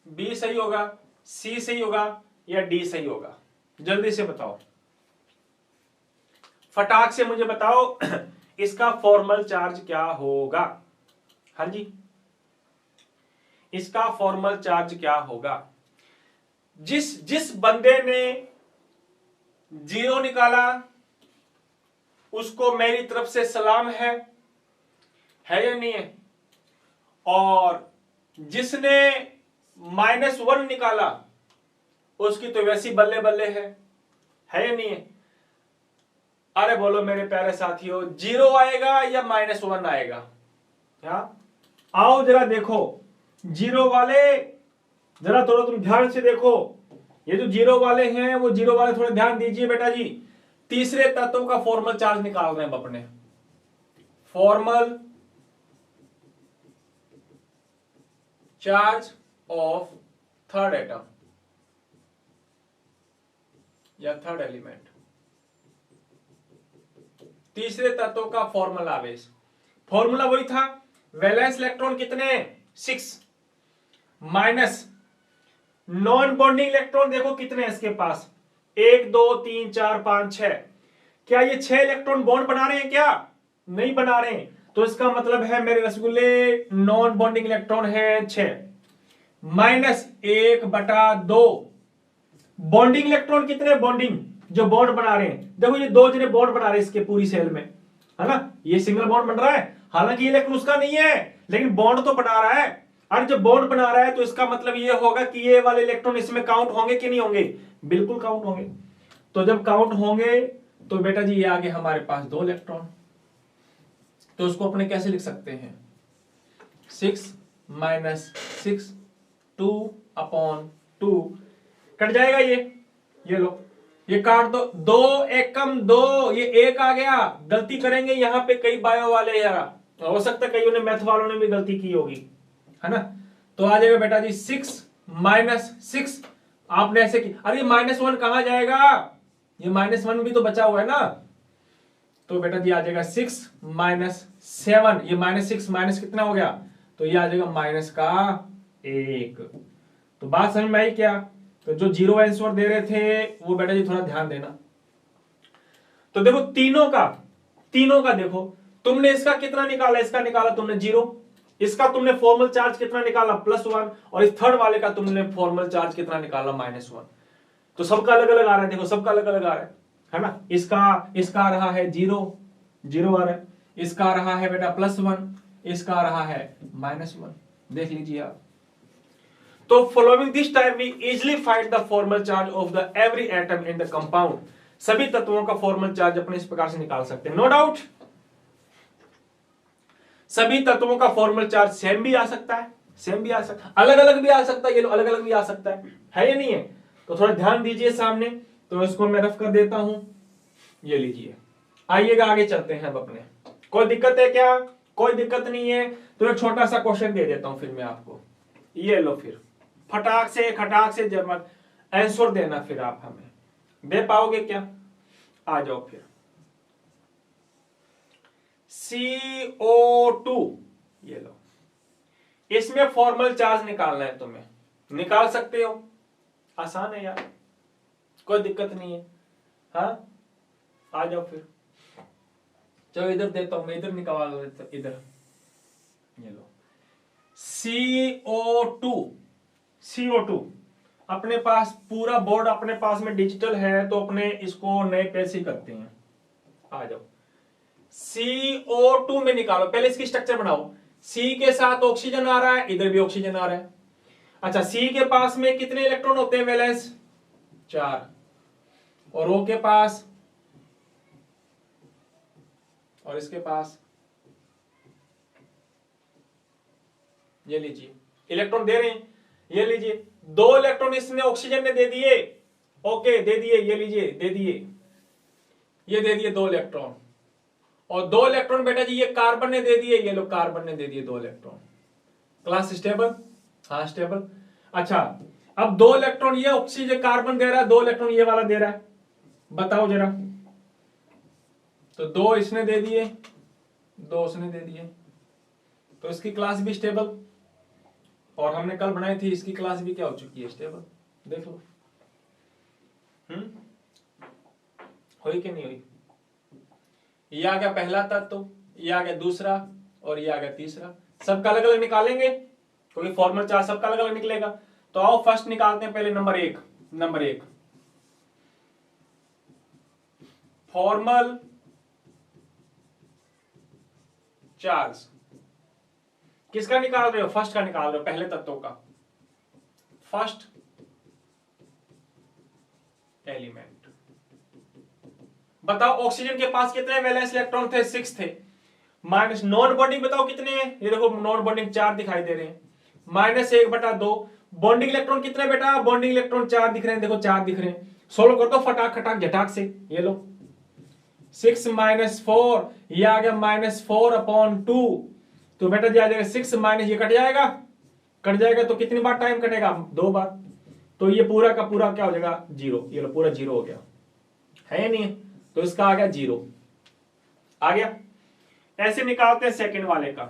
बी सही होगा, सी सही होगा या डी सही होगा, जल्दी से बताओ, फटाक से मुझे बताओ इसका फॉर्मल चार्ज क्या होगा। हाँ जी, इसका फॉर्मल चार्ज क्या होगा। जिस बंदे ने 0 निकाला उसको मेरी तरफ से सलाम है या नहीं है, और जिसने -1 निकाला उसकी तो वैसी बल्ले बल्ले है या नहीं है। अरे बोलो मेरे प्यारे साथियों, 0 आएगा या -1 आएगा, क्या, आओ जरा देखो, 0 वाले जरा थोड़ा तुम ध्यान से देखो, ये जो 0 वाले हैं वो 0 वाले थोड़े ध्यान दीजिए बेटा जी। तीसरे तत्व का फॉर्मल चार्ज निकाल रहे हैं अपने, formal charge of third atom या थर्ड एलिमेंट, तीसरे तत्व का फॉर्मल आवेश। फॉर्मूला वही था, वैलेंस इलेक्ट्रॉन कितने, 6, माइनस नॉन बॉन्डिंग इलेक्ट्रॉन देखो कितने हैं इसके पास, 1 2 3 4 5 6। क्या ये 6 इलेक्ट्रॉन बॉन्ड बना रहे हैं? क्या नहीं बना रहे हैं। तो इसका मतलब है मेरे रसगुल्ले नॉन बॉन्डिंग इलेक्ट्रॉन है 6, माइनस 1/2 बॉन्डिंग इलेक्ट्रॉन कितने, बॉन्डिंग जो बॉन्ड बना रहे हैं, देखो ये 2 जने बॉन्ड बना रहे हैं इसके पूरी सेल में, है ना, ये सिंगल बॉन्ड बन रहा है, हालांकि ये इलेक्ट्रॉन उसका नहीं है लेकिन बॉन्ड तो बना रहा है। और जब बॉन्ड बना रहा है तो इसका मतलब ये होगा कि ये वाले इलेक्ट्रॉन इसमें काउंट होंगे कि नहीं होंगे, बिल्कुल काउंट होंगे। तो जब काउंट होंगे तो बेटा जी ये आगे हमारे पास 2 इलेक्ट्रॉन, तो उसको अपने कैसे लिख सकते हैं, 6 माइनस 6 2/2 कट जाएगा ये लो, ये काट दो, 2 एकम 2, ये 1 आ गया। गलती करेंगे यहाँ पे कई बायो वाले यार, हो सकता है कईयों ने मैथ वालों ने भी गलती की होगी, है ना। तो आ जाएगा बेटा जी 6 माइनस 6, आपने ऐसे की, अरे -1 कहां जाएगा, ये -1 भी तो बचा हुआ है ना। तो बेटा जी आ जाएगा 6 माइनस 7, ये -6 माइनस कितना हो गया, तो ये आ जाएगा -1। तो बात समझ में आई क्या। तो जो 0 आंसर दे रहे थे वो बेटा जी थोड़ा ध्यान देना। तो देखो तीनों का देखो, तुमने इसका कितना निकाला, इसका निकाला तुमने 0, इसका तुमने फॉर्मल चार्ज कितना निकाला +1, और इस थर्ड वाले का तुमने फॉर्मल चार्ज कितना निकाला -1। तो सबका अलग अलग आ रहा है, देखो सबका अलग अलग आ रहा है ना। इसका आ रहा है 0 0 आ रहा है, इसका आ रहा है बेटा +1, इसका आ रहा है -1, देख लीजिए आप। तो following this type we easily find the formal charge of the every atom in the compound. सभी तत्वों का फॉर्मल चार्ज अपने इस प्रकार से निकाल सकते हैं, नो डाउट। सभी तत्वों का फॉर्मल चार्ज सेम भी आ सकता है, सेम भी आ सकता है, अलग अलग भी आ सकता है, ये अलग अलग भी आ सकता है या नहीं है। तो थोड़ा ध्यान दीजिए सामने, तो इसको मैं रफ कर देता हूं, ये लीजिए। आइएगा आगे चलते हैं अब अपने, कोई दिक्कत है क्या, कोई दिक्कत नहीं है। तो एक छोटा सा क्वेश्चन दे देता हूं फिर मैं आपको, ये लो, फिर खटाक से जब आंसर देना, फिर आप हमें दे पाओगे क्या, आ जाओ फिर। CO2, ये लो, इसमें फॉर्मल चार्ज निकालना है तुम्हें, निकाल सकते हो, आसान है यार, कोई दिक्कत नहीं है। हाँ आ जाओ फिर, चलो इधर देता हूं मैं, इधर निकाल देता, इधर ये लो। CO2 अपने पास पूरा बोर्ड अपने पास में डिजिटल है, तो अपने इसको नए पेज से करते हैं। आ जाओ, CO2 में निकालो, पहले इसकी स्ट्रक्चर बनाओ। C के साथ ऑक्सीजन आ रहा है, इधर भी ऑक्सीजन आ रहा है। अच्छा, C के पास में कितने इलेक्ट्रॉन होते हैं, वैलेंस 4, और O के पास और इसके पास, ये लीजिए इलेक्ट्रॉन दे रहे हैं, ये लीजिए 2 इलेक्ट्रॉन इसने ऑक्सीजन ने दे दिए, ओके दे दिए, ये लीजिए दे दिए, ये दे दिए 2 इलेक्ट्रॉन, और 2 इलेक्ट्रॉन बेटा जी ये कार्बन ने दे दिए, ये लोग कार्बन ने दे दिए 2 इलेक्ट्रॉन। क्लास स्टेबल, हाँ स्टेबल। अच्छा, अब 2 इलेक्ट्रॉन ये ऑक्सीजन कार्बन दे रहा है, 2 इलेक्ट्रॉन ये वाला दे रहा है, बताओ जरा। तो 2 इसने दे दिए, 2 उसने दे दिए, तो इसकी क्लास भी स्टेबल, और हमने कल बनाई थी इसकी क्लास भी क्या हो चुकी है, स्टेबल, देख लो। हुई कि नहीं हुई। ये आ गया पहला तत्व, ये आ गया दूसरा, और ये आ गया तीसरा। सबका अलग अलग निकालेंगे क्योंकि फॉर्मल चार्ज सबका अलग अलग निकलेगा। तो आओ फर्स्ट निकालते हैं, पहले नंबर एक फॉर्मल चार्ज किसका निकाल रहे हो, फर्स्ट का निकाल रहे हो, पहले तत्वों का, फर्स्ट एलिमेंट। बताओ ऑक्सीजन के पास कितने वैलेंस इलेक्ट्रॉन थे, 6 थे, माइनस नॉन बॉन्डिंग बताओ कितने हैं, ये देखो नॉन बॉन्डिंग 4 दिखाई दे रहे हैं, -1/2। बॉन्डिंग इलेक्ट्रॉन कितने बेटा, बॉन्डिंग इलेक्ट्रॉन 4 दिख रहे हैं, देखो 4 दिख रहे हैं, सोल्व कर दो फटाक खटाक झटाक से, ये लो 6 - 4, ये आ गया -4/2। तो बेटा जी आ जाएगा 6 माइनस, ये कट जाएगा, तो कितनी बार टाइम कटेगा, 2 बार। तो ये पूरा का पूरा क्या हो जाएगा, 0, ये लो पूरा 0 हो गया, है या नहीं। तो इसका आ गया 0, आ गया। ऐसे निकालते हैं सेकंड वाले का,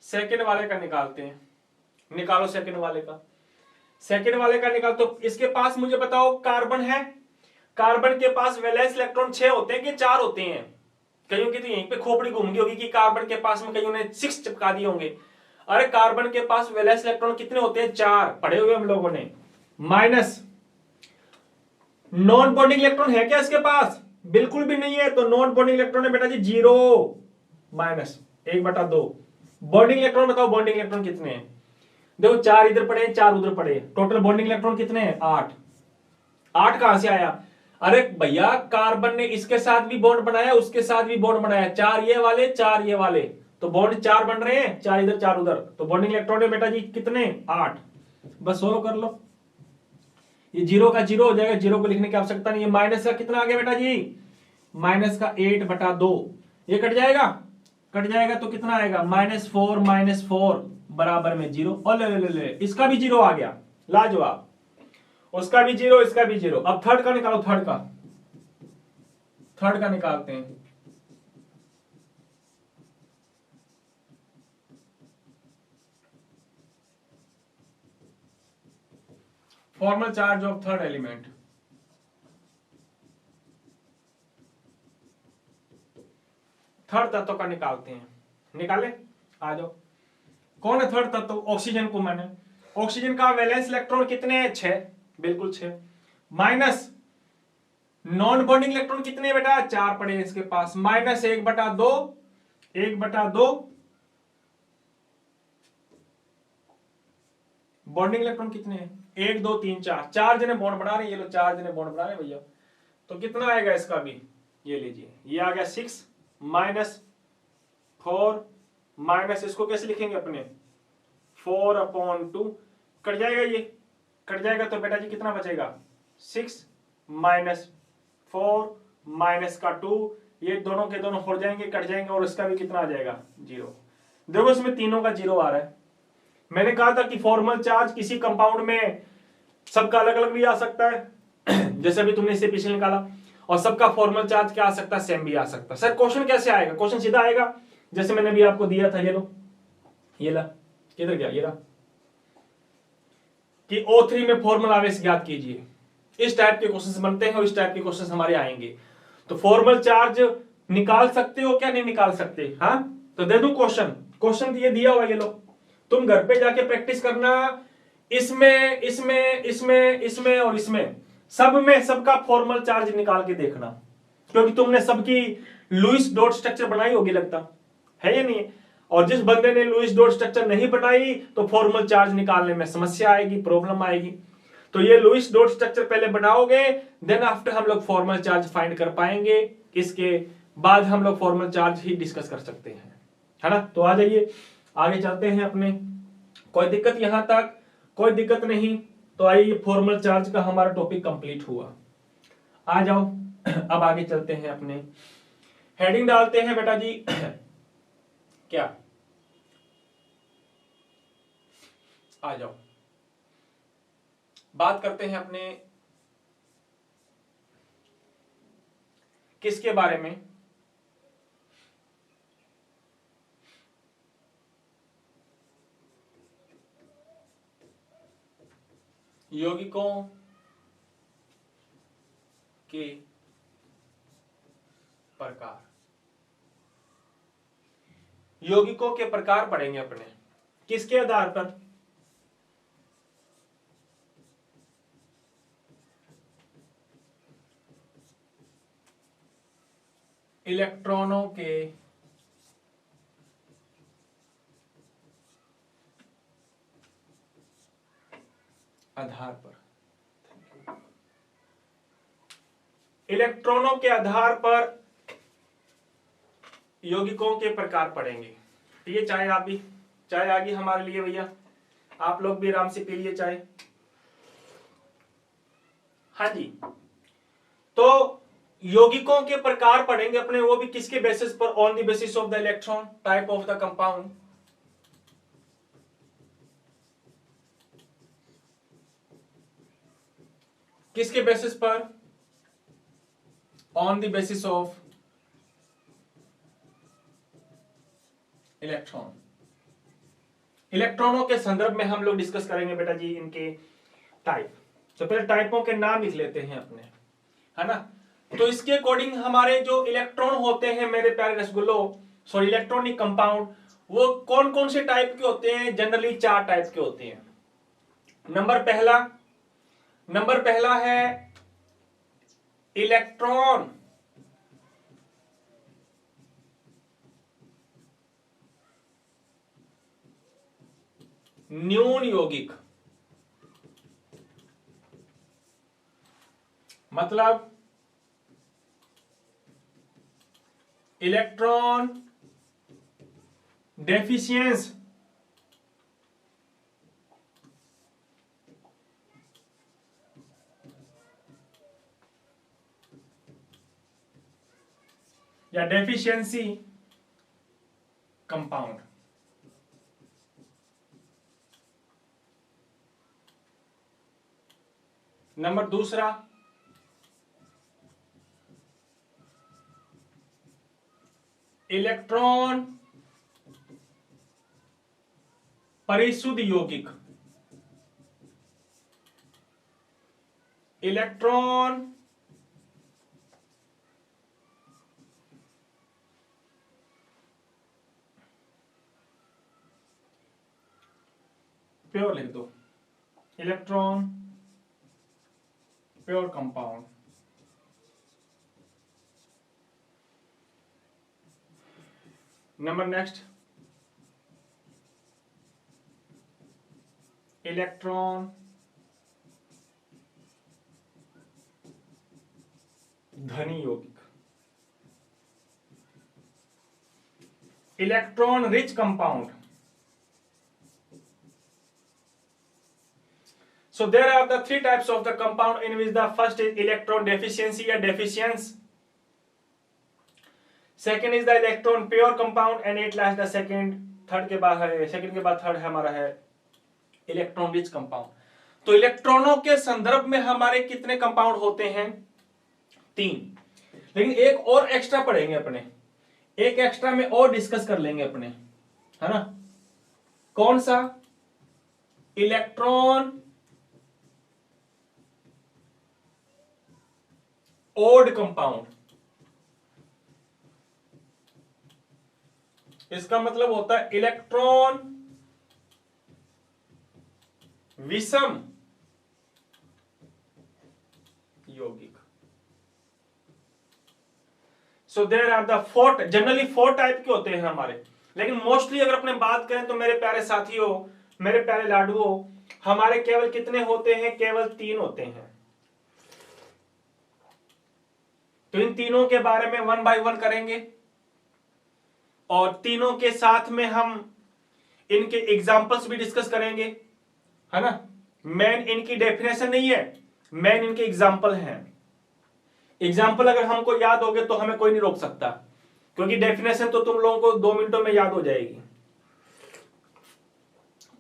सेकंड वाले का निकालते हैं, निकालो सेकंड वाले का, सेकंड वाले का निकाल। तो इसके पास मुझे बताओ कार्बन है, कार्बन के पास वैलेंस इलेक्ट्रॉन 6 होते हैं कि 4 होते हैं? कईयों की तो यहीं पे खोपड़ी घूम गई होगी कि कार्बन के पास में कईयों ने 6 चिपका दिए होंगे। अरे कार्बन के पास वैलेंस इलेक्ट्रॉन कितने होते हैं? 4, पढ़े हुए हम लोगों ने। माइनस नॉन बॉन्डिंग इलेक्ट्रॉन है क्या इसके पास? बिल्कुल भी नहीं है। तो नॉन बॉन्डिंग इलेक्ट्रॉन है बेटा जी 0, माइनस 1/2। बॉन्डिंग इलेक्ट्रॉन बताओ, बॉन्डिंग इलेक्ट्रॉन कितने हैं? देखो 4 इधर पड़े, 4 उधर पड़े, टोटल बॉन्डिंग इलेक्ट्रॉन कितने हैं? 8। 8 कहां से आया? अरे भैया कार्बन ने इसके साथ भी बॉन्ड बनाया, उसके साथ भी बॉन्ड बनाया, 4 ये वाले 4 ये वाले, तो बॉन्ड 4 बन रहे हैं, 4 इधर 4 उधर, तो बॉन्डिंग इलेक्ट्रॉन है बेटा जी कितने? 8। बस सोल्व कर लो, ये 0 का 0 हो जाएगा, 0 को लिखने की आवश्यकता नहीं है। माइनस का कितना आ गया बेटा जी? माइनस का 8/2, ये कट जाएगा, कट जाएगा तो कितना आएगा? -4 बराबर में 0। और ले इसका भी 0 आ गया, लाजवाब। उसका भी 0, इसका भी 0। अब थर्ड का निकालो, थर्ड का निकालते हैं। Formal charge of third element, third तत्व का निकालते हैं। निकाले, आ जाओ। कौन है थर्ड तत्व? ऑक्सीजन को मैंने, ऑक्सीजन का वैलेंस इलेक्ट्रॉन कितने हैं? 6, बिल्कुल 6। माइनस नॉन बॉन्डिंग इलेक्ट्रॉन कितने बेटा? 4 पड़े इसके पास, -1/2, 1/2। बॉन्डिंग इलेक्ट्रॉन कितने हैं? 1 2 3 4, 4 जने बॉन्ड बना रहे हैं, ये लो 4 जने बॉन्ड बना रहे हैं भैया। तो कितना आएगा इसका भी? ये लीजिए, ये आ गया 6 -4 माइनस, इसको कैसे लिखेंगे अपने? 4/2, कट जाएगा, ये कट जाएगा तो बेटा जी कितना बचेगा? 6 -4 माइनस का 2, ये दोनों के दोनों हो जाएंगे, कट जाएंगे, और इसका भी कितना आ जाएगा? 0। देखो इसमें तीनों का 0 आ रहा है। मैंने कहा था कि फॉर्मल चार्ज किसी कंपाउंड में सबका अलग अलग भी आ सकता है जैसे अभी तुमने इसे पीछे निकाला, और सबका फॉर्मल चार्ज क्या आ सकता है? सेम भी आ सकता है। सर क्वेश्चन कैसे आएगा? क्वेश्चन सीधा आएगा, जैसे मैंने भी आपको दिया था, ये लो, ये ला, किधर गया? ये रहा, कि O3 में फॉर्मल आवेश ज्ञात कीजिए। इस टाइप के क्वेश्चन बनते हैं और इस टाइप के क्वेश्चन हमारे आएंगे। तो फॉर्मल चार्ज निकाल सकते हो क्या? नहीं निकाल सकते? हाँ, तो दे दूं क्वेश्चन, क्वेश्चन ये दिया हुआ, ये लो, तुम घर पे जाके प्रैक्टिस करना। इसमें इसमें इसमें इसमें और इसमें सब में सबका फॉर्मल चार्ज निकाल के देखना, क्योंकि तुमने सबकी लुईस डॉट स्ट्रक्चर बनाई होगी, लगता है या नहीं? और जिस बंदे ने लुईस डॉट स्ट्रक्चर नहीं बनाई तो फॉर्मल चार्ज निकालने में समस्या आएगी, प्रॉब्लम आएगी। तो ये लुईस डॉट स्ट्रक्चर पहले बनाओगे, देन आफ्टर हम लोग फॉर्मल चार्ज फाइंड कर पाएंगे। इसके बाद हम लोग फॉर्मल चार्ज ही डिस्कस कर सकते हैं, है ना? तो आ जाइए, आगे चलते हैं अपने। कोई दिक्कत यहां तक? कोई दिक्कत नहीं। तो आइए, फॉर्मल चार्ज का हमारा टॉपिक कंप्लीट हुआ। आ जाओ अब आगे चलते हैं अपने, हेडिंग डालते हैं बेटा जी क्या? आ जाओ, बात करते हैं अपने किसके बारे में? यौगिकों के प्रकार। यौगिकों के प्रकार पढ़ेंगे अपने, किसके आधार पर? इलेक्ट्रॉनों के आधार पर, इलेक्ट्रॉनों के आधार पर यौगिकों के प्रकार पढ़ेंगे। तो ये चाय, आप भी चाय आ गई हमारे लिए भैया, आप लोग भी आराम से पी लिए चाय। हाँ जी, तो यौगिकों के प्रकार पढ़ेंगे अपने, वो भी किसके बेसिस पर? On the basis of the electron type of the compound. किसके बेसिस पर? On the basis of electron. इलेक्ट्रॉनों के संदर्भ में हम लोग डिस्कस करेंगे बेटा जी इनके टाइप। तो पहले टाइपों के नाम लिख लेते हैं अपने, है ना। तो इसके अकॉर्डिंग हमारे जो इलेक्ट्रॉन होते हैं मेरे प्यारे रसगुल्लो, सॉरी इलेक्ट्रॉनिक कंपाउंड, वो कौन कौन से टाइप के होते हैं? जनरली 4 टाइप के होते हैं। नंबर पहला है इलेक्ट्रॉन न्यून यौगिक, मतलब इलेक्ट्रॉन डेफिशिएंस या डेफिशिएंसी कंपाउंड। नंबर दूसरा इलेक्ट्रॉन परिशुद्ध यौगिक, इलेक्ट्रॉन प्योर लिख दो, electron pure compound. Number next electron धनी यौगिक, electron rich compound. So there are the 3 types of the compound in which the first is electron deficiency or deficiency. Second is the electron pure compound and it last the second के बाद third है हमारा है electron rich compound. तो इलेक्ट्रॉनों के संदर्भ में हमारे कितने कंपाउंड होते हैं? 3। लेकिन एक और एक्स्ट्रा पढ़ेंगे अपने, एक एक्स्ट्रा में और डिस्कस कर लेंगे अपने, है ना। कौन सा? Electron odd compound. इसका मतलब होता है इलेक्ट्रॉन विषम यौगिक। So there are the 4, generally 4 type के होते हैं हमारे, लेकिन मोस्टली अगर अपने बात करें तो मेरे प्यारे साथियों, मेरे प्यारे लाडुओं, हमारे केवल कितने होते हैं? केवल 3 होते हैं। तो इन तीनों के बारे में 1 बाय 1 करेंगे और तीनों के साथ में हम इनके एग्जांपल्स भी डिस्कस करेंगे, है ना। मेन इनकी डेफिनेशन नहीं है, मेन इनके एग्जांपल हैं। एग्जांपल अगर हमको याद हो गए तो हमें कोई नहीं रोक सकता, क्योंकि डेफिनेशन तो तुम लोगों को 2 मिनटों में याद हो जाएगी।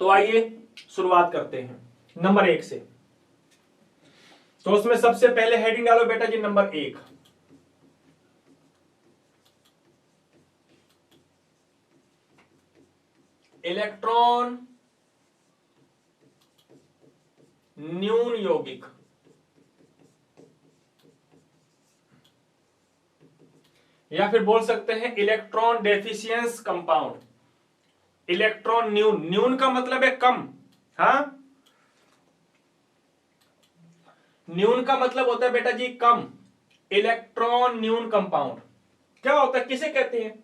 तो आइए शुरुआत करते हैं नंबर 1 से। तो उसमें सबसे पहले हेडिंग डालो बेटा जी, नंबर 1, इलेक्ट्रॉन न्यून यौगिक, या फिर बोल सकते हैं इलेक्ट्रॉन डेफिशिएंस कंपाउंड। इलेक्ट्रॉन न्यून, न्यून का मतलब है कम, हाँ, न्यून का मतलब होता है बेटा जी कम। इलेक्ट्रॉन न्यून कंपाउंड क्या होता है, किसे कहते हैं?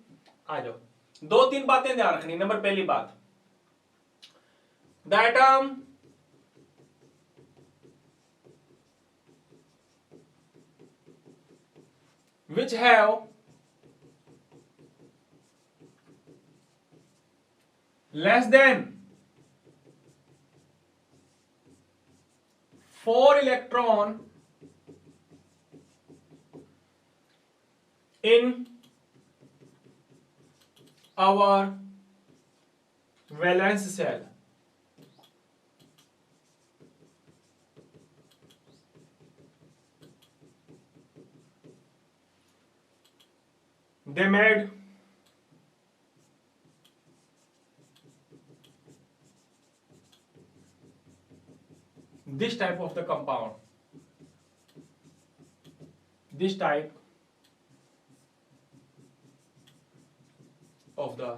आ जाओ, 2-3 बातें ध्यान रखनी। नंबर पहली बात, the atom which have less than 4 electron in our valence shell, they made this type of the compound, this type of the,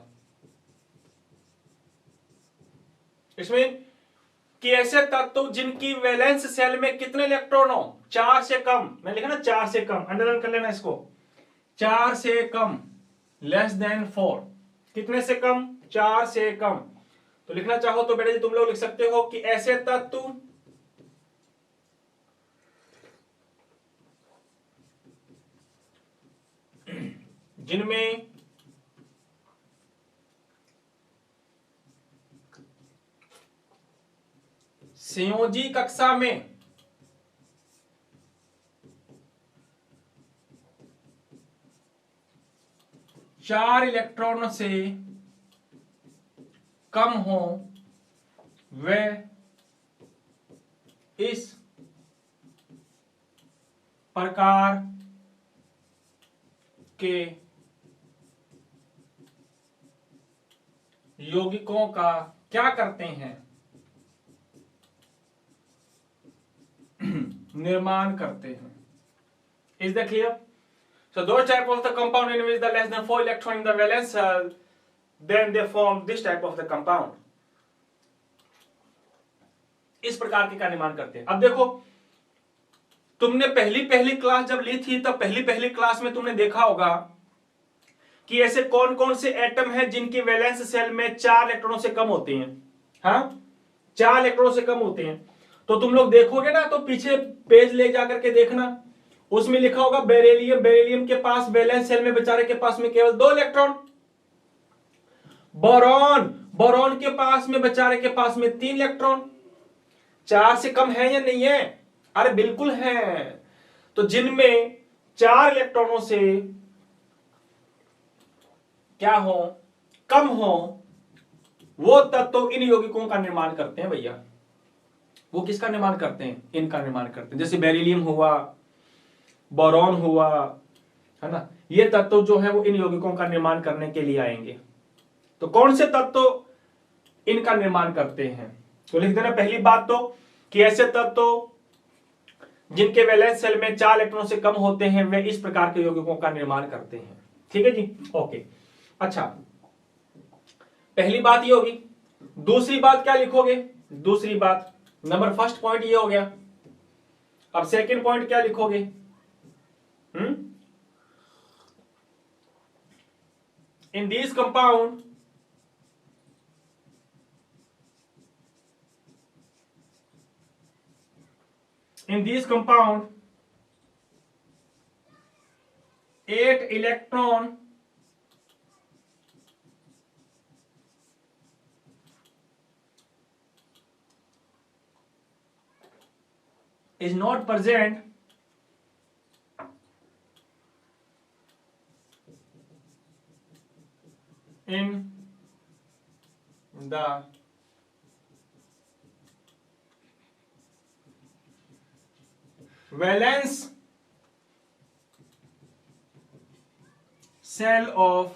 इसमें कि ऐसे तत्व जिनकी वैलेंस सेल में कितने इलेक्ट्रॉन हो, 4 से कम, मैंने लिखा ना 4 से कम, अंडरलाइन कर लेना इसको, 4 से कम, लेस देन 4, कितने से कम, 4 से कम। तो लिखना चाहो तो बेटा जी तुम लोग लिख सकते हो कि ऐसे तत्व जिनमें संयोजी कक्षा में चार इलेक्ट्रॉन से कम हो, वे इस प्रकार के यौगिकों का क्या करते हैं, निर्माण करते हैं। Is that clear? So those type of the compound in which the less than 4 electron in the valence cell, then they form this type of the compound. इस प्रकार के का निर्माण करते हैं। अब देखो, तुमने पहली क्लास जब ली थी तब पहली क्लास में तुमने देखा होगा कि ऐसे कौन कौन से एटम हैं जिनकी वैलेंस सेल में 4 इलेक्ट्रॉनों से कम होते हैं। हाँ, 4 इलेक्ट्रॉनों से कम होते हैं। तो तुम लोग देखोगे ना तो पीछे पेज ले जाकर के देखना, उसमें लिखा होगा बेरिलियम, बेरिलियम के पास वैलेंस सेल में बेचारे के पास में केवल 2 इलेक्ट्रॉन। बोरॉन, बोरॉन के पास में बेचारे के पास में 3 इलेक्ट्रॉन। 4 से कम है या नहीं है? अरे बिल्कुल है। तो जिनमें 4 इलेक्ट्रॉनों से क्या हो, कम हो, वो तत्व इन यौगिकों का निर्माण करते हैं भैया। वो किसका निर्माण करते हैं? इनका निर्माण करते हैं। जैसे बेरिलियम हुआ, बोरॉन हुआ, है ना, ये तत्व जो है वो इन यौगिकों का निर्माण करने के लिए आएंगे। तो कौन से तत्व इनका निर्माण करते हैं? तो लिख देना पहली बात तो कि ऐसे तत्व जिनके वैलेंस सेल में 4 इलेक्ट्रॉनों से कम होते हैं वे इस प्रकार के यौगिकों का निर्माण करते हैं। ठीक है जी, ओके। अच्छा, पहली बात ये होगी। दूसरी बात क्या लिखोगे? दूसरी बात, नंबर फर्स्ट पॉइंट ये हो गया। अब सेकंड पॉइंट क्या लिखोगे? In this compound compound 8 electron is not present in the valence cell of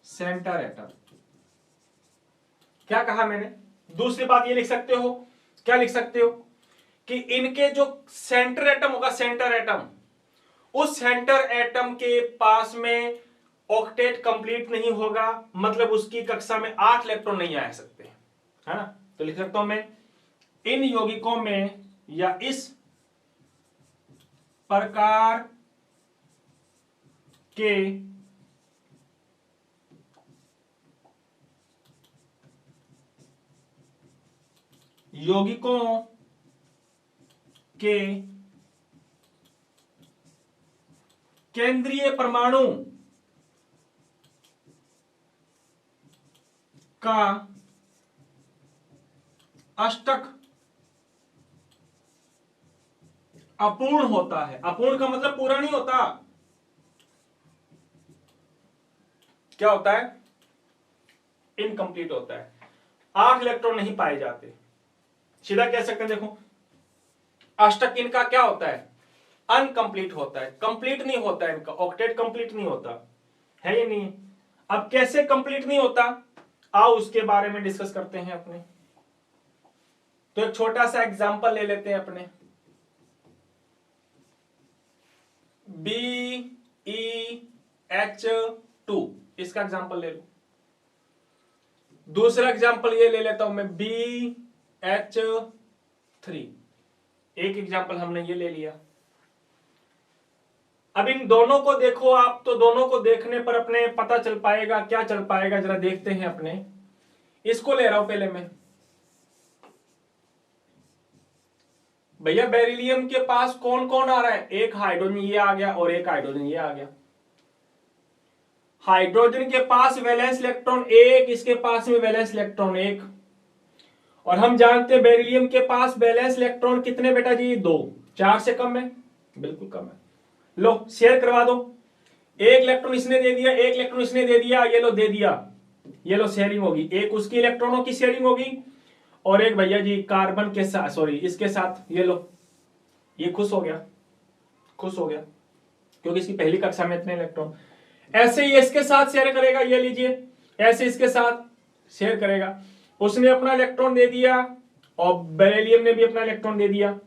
centre atom. क्या कहा मैंने? दूसरी बात ये लिख सकते हो, क्या लिख सकते हो कि इनके जो सेंटर एटम होगा, सेंटर एटम, उस सेंटर एटम के पास में ऑक्टेट कंप्लीट नहीं होगा, मतलब उसकी कक्षा में 8 इलेक्ट्रॉन नहीं आ सकते, है ना। तो लिख सकता हूं मैं, इन यौगिकों में या इस प्रकार के यौगिकों के केंद्रीय परमाणु का अष्टक अपूर्ण होता है। अपूर्ण का मतलब पूरा नहीं होता। क्या होता है? इनकम्प्लीट होता है। 8 इलेक्ट्रॉन नहीं पाए जाते। सीधा कह सकते हैं, देखो, अष्टक इनका क्या होता है? अनकंप्लीट होता है, कंप्लीट नहीं होता है इनका, ऑक्टेट कंप्लीट नहीं होता है या नहीं। अब कैसे कंप्लीट नहीं होता, आओ उसके बारे में डिस्कस करते हैं अपने। तो एक छोटा सा एग्जांपल ले लेते हैं अपने, BeH2, इसका एग्जांपल ले लो। दूसरा एग्जांपल ये ले लेता हूं मैं, BH3। एक एग्जांपल हमने ये ले लिया। अब इन दोनों को देखो आप, तो दोनों को देखने पर अपने पता चल पाएगा, क्या चल पाएगा जरा देखते हैं अपने। इसको ले रहा हूं पहले मैं, भैया बेरिलियम के पास कौन कौन आ रहा है, एक हाइड्रोजन ये आ गया और एक हाइड्रोजन ये आ गया। हाइड्रोजन के पास वैलेंस इलेक्ट्रॉन एक, इसके पास में वैलेंस इलेक्ट्रॉन एक, और हम जानते हैं बेरिलियम के पास वैलेंस इलेक्ट्रॉन कितने बेटा जी, 2। 4 से कम है, बिल्कुल कम है। लो शेयर करवा दो, एक इलेक्ट्रॉन इसने दे दिया, एक इलेक्ट्रॉन इसने दे दिया, ये लो दे दिया, ये लो शेयरिंग होगी, एक उसकी इलेक्ट्रॉनों की शेयरिंग होगी और एक भैया जी कार्बन के साथ, सॉरी इसके साथ, ये लो, ये खुश हो गया, खुश हो गया क्योंकि इसकी पहली कक्षा में इतने इलेक्ट्रॉन। ऐसे ही इसके साथ शेयर करेगा, ये लीजिए, ऐसे इसके साथ शेयर करेगा, उसने अपना इलेक्ट्रॉन दे दिया और बेरिलियम ने भी अपना इलेक्ट्रॉन दे दिया,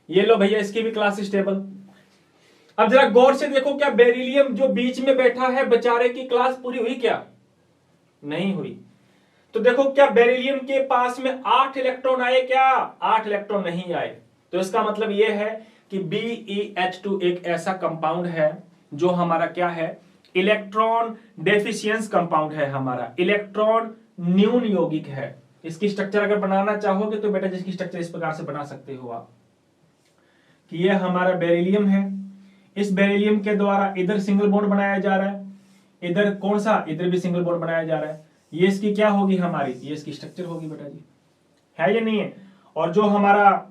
ये लो भैया इसकी भी क्लास स्टेबल। अब जरा गौर से देखो, क्या बेरिलियम जो बीच में बैठा है बेचारे की क्लास पूरी हुई क्या, नहीं हुई। तो देखो क्या बेरिलियम के पास में 8 इलेक्ट्रॉन आए क्या, 8 इलेक्ट्रॉन नहीं आए। तो इसका मतलब यह है कि BeH2 एक ऐसा कंपाउंड है जो हमारा क्या है, इलेक्ट्रॉन डेफिशिएंस कंपाउंड है, हमारा इलेक्ट्रॉन न्यून यौगिक है। इसकी स्ट्रक्चर अगर बनाना चाहोगे तो बेटा जिसकी स्ट्रक्चर इस प्रकार से बना सकते हो आप, कि यह हमारा बेरिलियम है, इस बेरिलियम के द्वारा इधर सिंगल बॉन्ड बनाया जा रहा है, इधर कौन सा, इधर भी सिंगल बॉन्ड बनाया जा रहा है, ये इसकी क्या होगी हमारी, ये इसकी स्ट्रक्चर होगी बेटा जी, है या नहीं है। और जो हमारा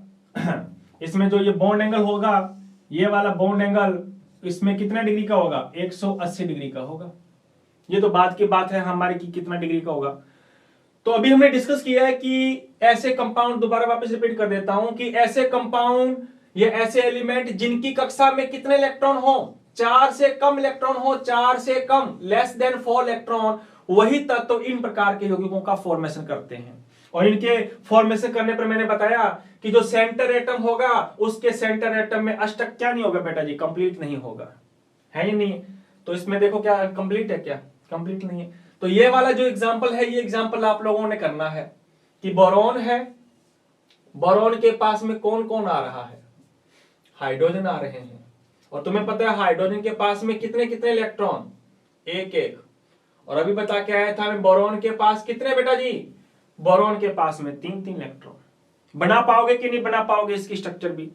इसमें जो ये बॉन्ड एंगल होगा, ये वाला बॉन्ड एंगल इसमें कितना डिग्री का होगा, 180 डिग्री का होगा। ये तो बाद की बात है हमारी कि कितना डिग्री का होगा। तो अभी हमने डिस्कस किया है कि ऐसे कंपाउंड, दोबारा वापस रिपीट कर देता हूं, कि ऐसे कंपाउंड ये ऐसे एलिमेंट जिनकी कक्षा में कितने इलेक्ट्रॉन हो, 4 से कम इलेक्ट्रॉन हो, 4 से कम, लेस देन 4 इलेक्ट्रॉन, वही तत्व इन प्रकार के यौगिकों का फॉर्मेशन करते हैं। और इनके फॉर्मेशन करने पर मैंने बताया कि जो सेंटर एटम होगा उसके सेंटर एटम में अष्टक क्या नहीं होगा बेटा जी, कंप्लीट नहीं होगा, है ही नहीं। तो इसमें देखो क्या कंप्लीट है, क्या कंप्लीट नहीं है। तो ये वाला जो एग्जांपल है, ये एग्जांपल आप लोगों ने करना है कि बोरॉन है, बोरॉन के पास में कौन कौन आ रहा है, हाइड्रोजन आ रहे हैं, और तुम्हें पता है हाइड्रोजन के पास में कितने कितने इलेक्ट्रॉन, एक एक। और अभी बता के आया था मैं बोरॉन के पास कितने बेटा जी, बोरॉन के पास में 3-3 इलेक्ट्रॉन। बना पाओगे कि नहीं बना पाओगे इसकी स्ट्रक्चर भी,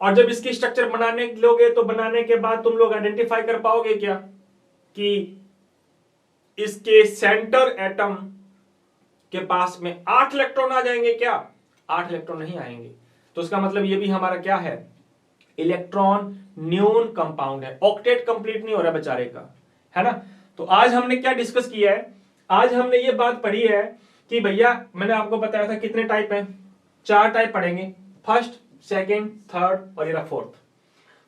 और जब इसकी स्ट्रक्चर बनाने लोगे तो बनाने के बाद तुम लोग आइडेंटिफाई कर पाओगे क्या कि इसके सेंटर एटम के पास में 8 इलेक्ट्रॉन आ जाएंगे क्या, 8 इलेक्ट्रॉन नहीं आएंगे। तो इसका मतलब ये भी हमारा क्या है, इलेक्ट्रॉन न्यून कंपाउंड है, ऑक्टेट कंप्लीट नहीं हो रहा बेचारे का, है ना। तो आज हमने क्या डिस्कस किया है, आज हमने ये बात पढ़ी है कि भैया मैंने आपको बताया था कितने टाइप हैं, 4 टाइप पढ़ेंगे, फर्स्ट, सेकंड, थर्ड और ये फोर्थ।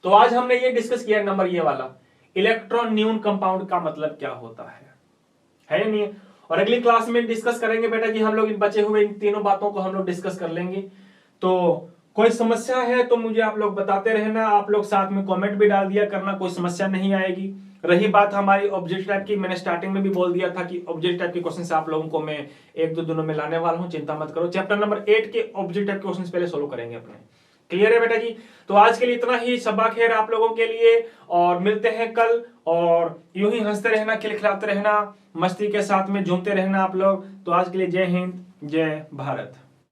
तो आज हमने ये डिस्कस किया नंबर ये वाला, इलेक्ट्रॉन न्यून कंपाउंड का मतलब क्या होता है या नहीं। और अगली क्लास में डिस्कस करेंगे बेटा जी हम लोग इन बचे हुए इन तीनों बातों को हम लोग डिस्कस कर लेंगे। तो कोई समस्या है तो मुझे आप लोग बताते रहना, आप लोग साथ में कमेंट भी डाल दिया करना, कोई समस्या नहीं आएगी। रही बात हमारी ऑब्जेक्टिव टाइप की, मैंने स्टार्टिंग में भी बोल दिया था कि ऑब्जेक्टिव टाइप के क्वेश्चन आप लोगों को मैं 1-2 दिनों में लाने वाला हूं, चिंता मत करो। चैप्टर नंबर 8 के ऑब्जेक्टिव टाइप के क्वेश्चन पहले सोल्व करेंगे अपने, क्लियर है बेटा जी। तो आज के लिए इतना ही, सबा खैर आप लोगों के लिए, और मिलते हैं कल। और यूं ही हंसते रहना, खिलखिलाते रहना, मस्ती के साथ में झूमते रहना आप लोग। तो आज के लिए जय हिंद, जय भारत।